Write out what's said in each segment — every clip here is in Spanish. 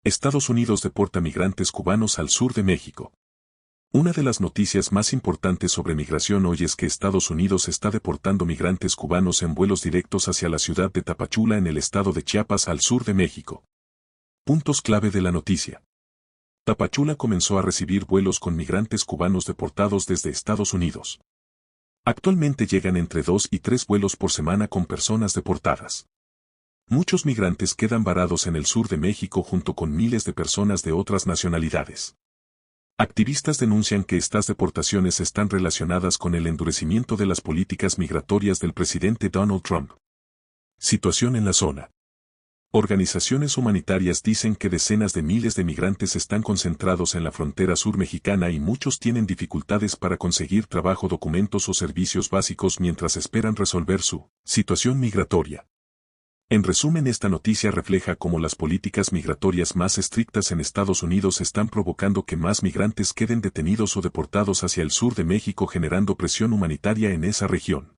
Estados Unidos deporta migrantes cubanos al sur de México. Una de las noticias más importantes sobre migración hoy es que Estados Unidos está deportando migrantes cubanos en vuelos directos hacia la ciudad de Tapachula en el estado de Chiapas al sur de México. Puntos clave de la noticia. Tapachula comenzó a recibir vuelos con migrantes cubanos deportados desde Estados Unidos. Actualmente llegan entre 2 y 3 vuelos por semana con personas deportadas. Muchos migrantes quedan varados en el sur de México junto con miles de personas de otras nacionalidades. Activistas denuncian que estas deportaciones están relacionadas con el endurecimiento de las políticas migratorias del presidente Donald Trump. Situación en la zona. Organizaciones humanitarias dicen que decenas de miles de migrantes están concentrados en la frontera sur mexicana y muchos tienen dificultades para conseguir trabajo, documentos o servicios básicos mientras esperan resolver su situación migratoria. En resumen, esta noticia refleja cómo las políticas migratorias más estrictas en Estados Unidos están provocando que más migrantes queden detenidos o deportados hacia el sur de México, generando presión humanitaria en esa región.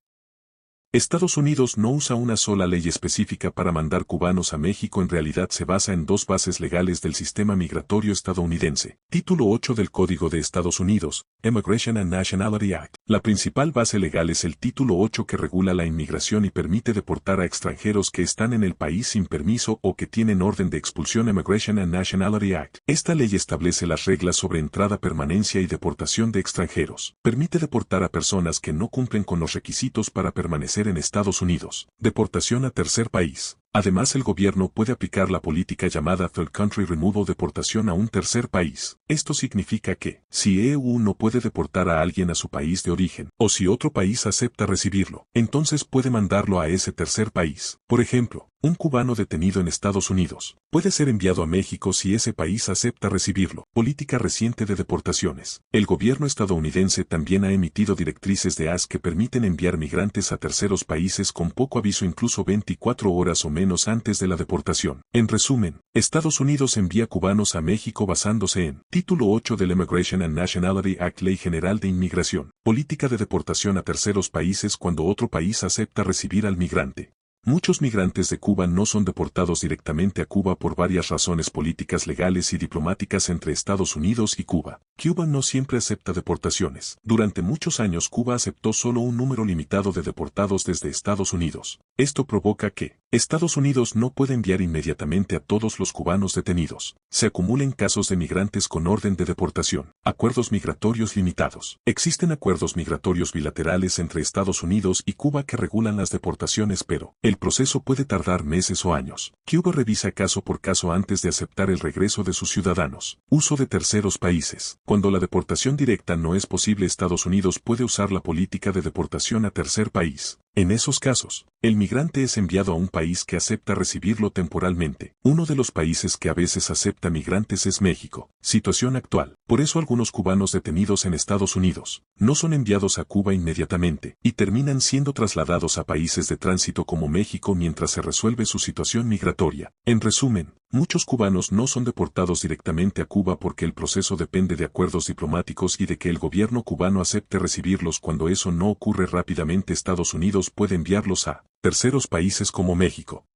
Estados Unidos no usa una sola ley específica para mandar cubanos a México, en realidad se basa en 2 bases legales del sistema migratorio estadounidense. Título 8 del Código de Estados Unidos, Immigration and Nationality Act. La principal base legal es el Título 8, que regula la inmigración y permite deportar a extranjeros que están en el país sin permiso o que tienen orden de expulsión. Immigration and Nationality Act. Esta ley establece las reglas sobre entrada, permanencia y deportación de extranjeros. Permite deportar a personas que no cumplen con los requisitos para permanecer en Estados Unidos. Deportación a tercer país. Además, el gobierno puede aplicar la política llamada Third Country Removal, deportación a un tercer país. Esto significa que, si EU no puede deportar a alguien a su país de origen, o si otro país acepta recibirlo, entonces puede mandarlo a ese tercer país. Por ejemplo, un cubano detenido en Estados Unidos puede ser enviado a México si ese país acepta recibirlo. Política reciente de deportaciones. El gobierno estadounidense también ha emitido directrices de AS que permiten enviar migrantes a terceros países con poco aviso, incluso 24 horas o menos antes de la deportación. En resumen, Estados Unidos envía cubanos a México basándose en Título 8 del Immigration and Nationality Act, Ley General de Inmigración. Política de deportación a terceros países cuando otro país acepta recibir al migrante. Muchos migrantes de Cuba no son deportados directamente a Cuba por varias razones políticas, legales y diplomáticas entre Estados Unidos y Cuba. Cuba no siempre acepta deportaciones. Durante muchos años Cuba aceptó solo un número limitado de deportados desde Estados Unidos. Esto provoca que Estados Unidos no puede enviar inmediatamente a todos los cubanos detenidos. Se acumulan casos de migrantes con orden de deportación. Acuerdos migratorios limitados. Existen acuerdos migratorios bilaterales entre Estados Unidos y Cuba que regulan las deportaciones, pero el proceso puede tardar meses o años. Cuba revisa caso por caso antes de aceptar el regreso de sus ciudadanos. Uso de terceros países. Cuando la deportación directa no es posible, Estados Unidos puede usar la política de deportación a tercer país. En esos casos, el migrante es enviado a un país que acepta recibirlo temporalmente. Uno de los países que a veces acepta migrantes es México. Situación actual. Por eso algunos cubanos detenidos en Estados Unidos no son enviados a Cuba inmediatamente y terminan siendo trasladados a países de tránsito como México mientras se resuelve su situación migratoria. En resumen, muchos cubanos no son deportados directamente a Cuba porque el proceso depende de acuerdos diplomáticos y de que el gobierno cubano acepte recibirlos. Cuando eso no ocurre rápidamente, Estados Unidos puede enviarlos a terceros países como México.